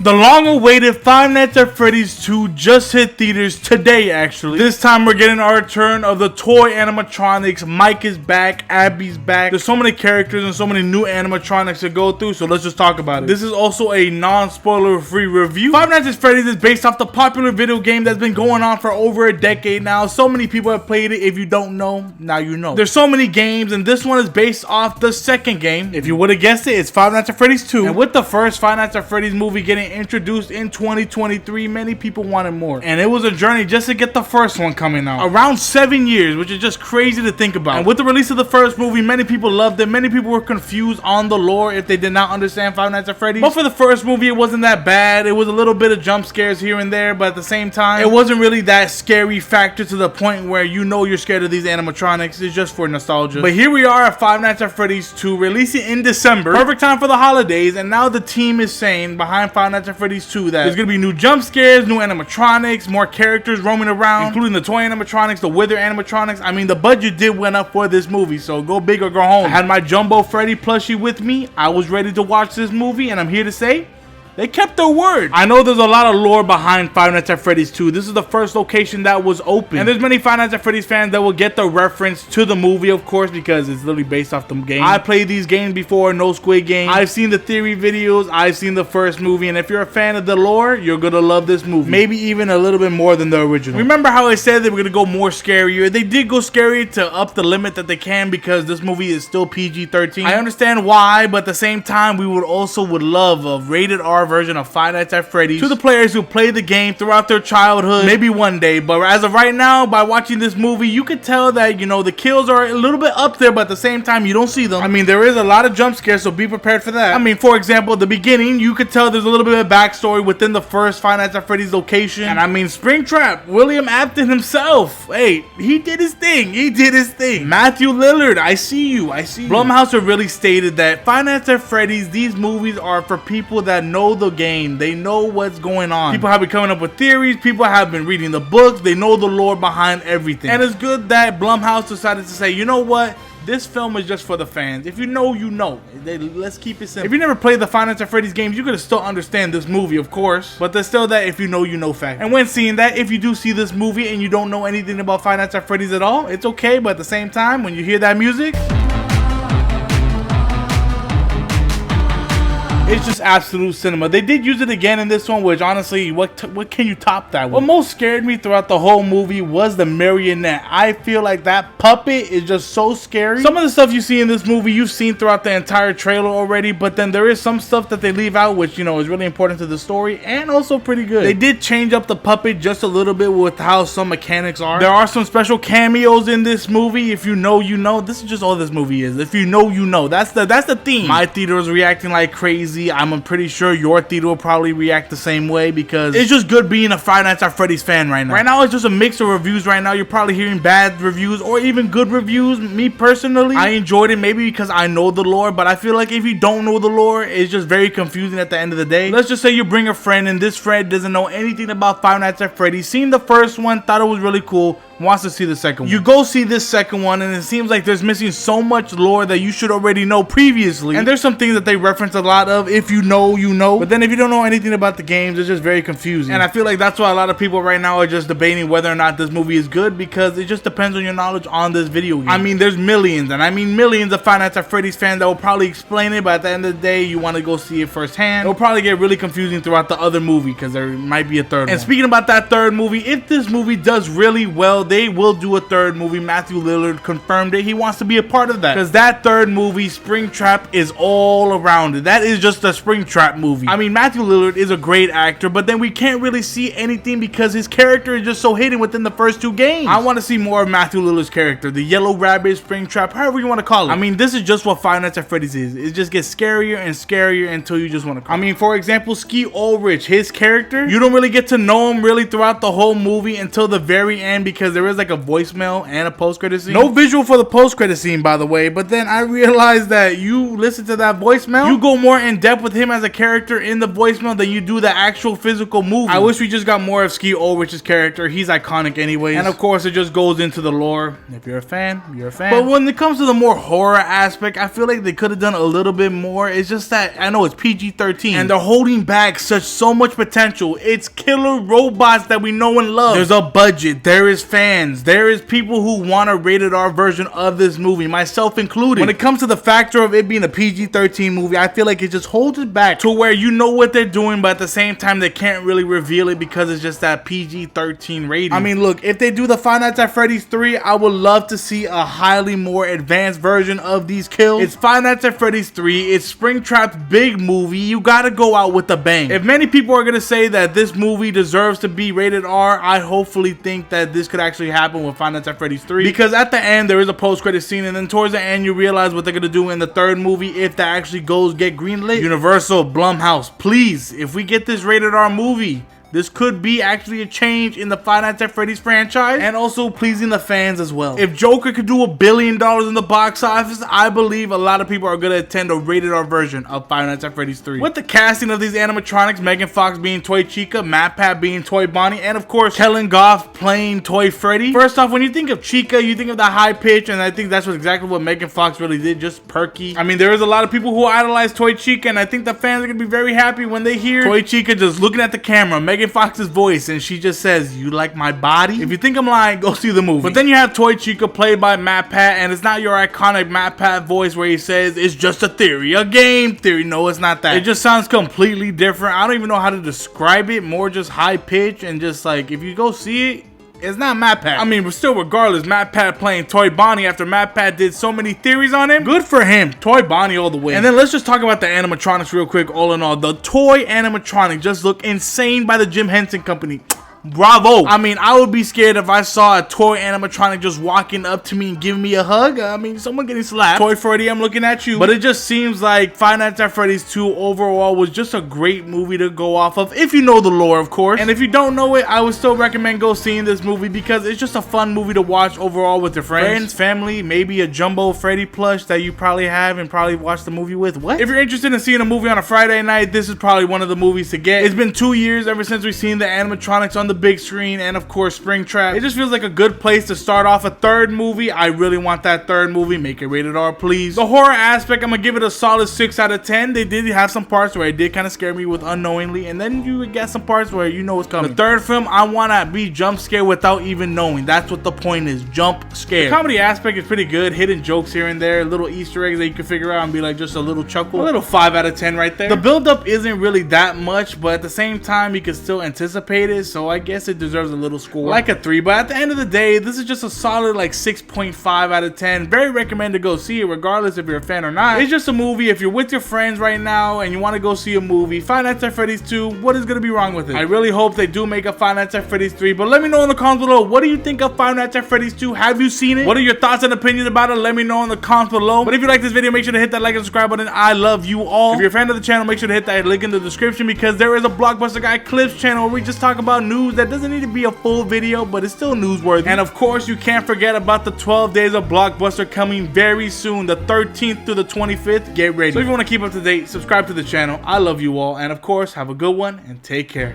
The long-awaited Five Nights at Freddy's 2 just hit theaters today, actually. This time we're getting our return of the toy animatronics. Mike is back, Abby's back. There's so many characters and so many new animatronics to go through, so let's just talk about it. This is also a non-spoiler free review. Five Nights at Freddy's is based off the popular video game that's been going on for over a decade now. So many people have played it. If you don't know, now you know. There's so many games, and this one is based off the second game. If you would have guessed it, it's Five Nights at Freddy's 2. And with the first Five Nights at Freddy's movie getting introduced in 2023, many people wanted more, and it was a journey just to get the first one coming out. Around 7 years, which is just crazy to think about. And with the release of the first movie, many people loved it. Many people were confused on the lore if they did not understand Five Nights at Freddy's. But for the first movie, it wasn't that bad. It was a little bit of jump scares here and there, but at the same time, it wasn't really that scary factor to the point where you know you're scared of these animatronics. It's just for nostalgia. But here we are at Five Nights at Freddy's 2, releasing in December. Perfect time for the holidays, and now the team is saying behind Five Nights at Freddy's 2 that there's gonna be new jump scares, new animatronics, more characters roaming around, including the toy animatronics, the wither animatronics. I mean, the budget did went up for this movie, so go big or go home. I had my Jumbo Freddy plushie with me. I was ready to watch this movie, and I'm here to say they kept their word. I know there's a lot of lore behind Five Nights at Freddy's 2. This is the first location that was open. And there's many Five Nights at Freddy's fans that will get the reference to the movie, of course, because it's literally based off the game. I played these games before, No Squid Game. I've seen the theory videos. I've seen the first movie. And if you're a fan of the lore, you're going to love this movie. Maybe even a little bit more than the original. Remember how I said they were going to go more scarier? They did go scarier to up the limit that they can because this movie is still PG-13. I understand why, but at the same time, we would love a rated R version of Five Nights at Freddy's to the players who played the game throughout their childhood, maybe one day. But as of right now, by watching this movie, you could tell that, you know, the kills are a little bit up there, but at the same time, you don't see them. I mean, there is a lot of jump scares, so be prepared for that. I mean, for example, at the beginning, you could tell there's a little bit of backstory within the first Five Nights at Freddy's location. And I mean, Springtrap, William Afton himself, hey, he did his thing. He did his thing. Matthew Lillard, I see you. I see you. Blumhouse have really stated that Five Nights at Freddy's, these movies are for people that know the game. They know what's going on. People have been coming up with theories. People have been reading the books. They know the lore behind everything. And it's good that Blumhouse decided to say, you know what? This film is just for the fans. If you know, you know. Let's keep it simple. If you never played the Five Nights at Freddy's games, you could still understand this movie, of course. But there's still that if you know fact. And when seeing that, if you do see this movie and you don't know anything about Five Nights at Freddy's at all, it's okay. But at the same time, when you hear that music, it's just absolute cinema. They did use it again in this one, which honestly, what can you top that with? What most scared me throughout the whole movie was the marionette. I feel like that puppet is just so scary. Some of the stuff you see in this movie, you've seen throughout the entire trailer already, but then there is some stuff that they leave out, which, you know, is really important to the story and also pretty good. They did change up the puppet just a little bit with how some mechanics are. There are some special cameos in this movie. If you know, you know. This is just all this movie is. If you know, you know. That's the theme. My theater was reacting like crazy. I'm pretty sure your theater will probably react the same way because it's just good being a Five Nights at Freddy's fan right now. Right now, it's just a mix of reviews right now. You're probably hearing bad reviews or even good reviews. Me personally, I enjoyed it maybe because I know the lore, but I feel like if you don't know the lore, it's just very confusing at the end of the day. Let's just say you bring a friend and this friend doesn't know anything about Five Nights at Freddy's, seen the first one, thought it was really cool, wants to see the second one. You go see this second one and it seems like there's missing so much lore that you should already know previously. And there's some things that they reference a lot of. If you know, you know. But then if you don't know anything about the games, it's just very confusing. And I feel like that's why a lot of people right now are just debating whether or not this movie is good because it just depends on your knowledge on this video game. I mean, there's millions, and I mean millions of Five Nights at Freddy's fans that will probably explain it, but at the end of the day, you want to go see it firsthand. It'll probably get really confusing throughout the other movie because there might be a third one. And speaking about that third movie, if this movie does really well, they will do a third movie. Matthew Lillard confirmed it. He wants to be a part of that because that third movie, Springtrap, is all around it. That is just a Springtrap movie. I mean, Matthew Lillard is a great actor, but then we can't really see anything because his character is just so hidden within the first two games. I want to see more of Matthew Lillard's character, the Yellow Rabbit, Springtrap, however you want to call it. I mean, this is just what Five Nights at Freddy's is. It just gets scarier and scarier until you just want to call it. I mean, for example, Ski Ulrich, his character, you don't really get to know him really throughout the whole movie until the very end because there is like a voicemail and a post-credit scene. No visual for the post-credit scene, by the way, but then I realized that you listen to that voicemail, you go more in depth with him as a character in the voicemail than you do the actual physical movie. I wish we just got more of Skeet Ulrich's character. He's iconic anyways. And of course, it just goes into the lore. If you're a fan, you're a fan. But when it comes to the more horror aspect, I feel like they could have done a little bit more. It's just that, I know it's PG-13 and they're holding back so much potential. It's killer robots that we know and love. There's a budget, there is fans, there is people who want a rated R version of this movie, myself included. When it comes to the factor of it being a PG-13 movie, I feel like it just holds it back to where you know what they're doing, but at the same time they can't really reveal it because it's just that PG-13 rating. I mean, look, if they do the Five Nights at Freddy's 3, I would love to see a highly more advanced version of these kills. It's Five Nights at Freddy's 3, it's Springtrap's big movie, you gotta go out with a bang. If many people are gonna say that this movie deserves to be rated R, I hopefully think that this could actually happen with Five Nights at Freddy's 3, because at the end there is a post-credit scene, and then towards the end you realize what they're gonna do in the third movie if that actually goes get greenlit. Universal, Blumhouse, please, if we get this rated R movie, this could be actually a change in the Five Nights at Freddy's franchise and also pleasing the fans as well. If Joker could do $1 billion in the box office, I believe a lot of people are going to attend a rated R version of Five Nights at Freddy's 3. With the casting of these animatronics, Megan Fox being Toy Chica, Matt Pat being Toy Bonnie, and of course Kellen Goff playing Toy Freddy. First off, when you think of Chica, you think of the high pitch, and I think that's exactly what Megan Fox really did, just perky. I mean, there is a lot of people who idolize Toy Chica, and I think the fans are going to be very happy when they hear Toy Chica just looking at the camera, Megan Fox's voice, and she just says, "You like my body?" If you think I'm lying, go see the movie. But then you have Toy Chica played by Matt Pat, and it's not your iconic Matt Pat voice where he says, "It's just a theory, a game theory." No, it's not that. It just sounds completely different. I don't even know how to describe it. More just high pitch, and just like, if you go see it, it's not Matt Pat. I mean, but still, regardless, Matt Pat playing Toy Bonnie after Matt Pat did so many theories on him. Good for him. Toy Bonnie all the way. And then let's just talk about the animatronics real quick. All in all, the toy animatronics just look insane by the Jim Henson Company. Bravo. I mean, I would be scared if I saw a toy animatronic just walking up to me and giving me a hug. I mean, someone getting slapped. Toy Freddy, I'm looking at you. But it just seems like Five Nights at Freddy's 2 overall was just a great movie to go off of, if you know the lore, of course. And if you don't know it, I would still recommend go seeing this movie because it's just a fun movie to watch overall with your friends, family, maybe a jumbo Freddy plush that you probably have and probably watch the movie with. What? If you're interested in seeing a movie on a Friday night, this is probably one of the movies to get. It's been 2 years ever since we've seen the animatronics on the big screen, and of course Springtrap. It just feels like a good place to start off a third movie. I really want that third movie. Make it rated R, please. The horror aspect, I'm gonna give it a solid 6 out of 10. They did have some parts where it did kind of scare me with unknowingly, and then you get some parts where you know it's coming. The third film, I want to be jump scared without even knowing. That's what the point is, jump scare. The comedy aspect is pretty good. Hidden jokes here and there, little Easter eggs that you can figure out and be like just a little chuckle. A little 5 out of 10 right there. The build up isn't really that much, but at the same time you can still anticipate it, so I guess it deserves a little score, like a 3. But at the end of the day, this is just a solid like 6.5 out of 10. Very recommend to go see it regardless if you're a fan or not. It's just a movie. If you're with your friends right now and you want to go see a movie, Five Nights at Freddy's 2, what is going to be wrong with it? I really hope they do make a Five Nights at Freddy's 3, but let me know in the comments below, what do you think of Five Nights at Freddy's 2? Have you seen it? What are your thoughts and opinions about it? Let me know in the comments below. But if you like this video, make sure to hit that like and subscribe button. I love you all. If you're a fan of the channel, make sure to hit that link in the description because there is a Blockbusterguyy Clips channel where we just talk about news that doesn't need to be a full video, but it's still newsworthy. And of course, you can't forget about the 12 days of Blockbuster coming very soon, the 13th through the 25th. Get ready. So if you want to keep up to date, subscribe to the channel. I love you all, and of course, have a good one and take care.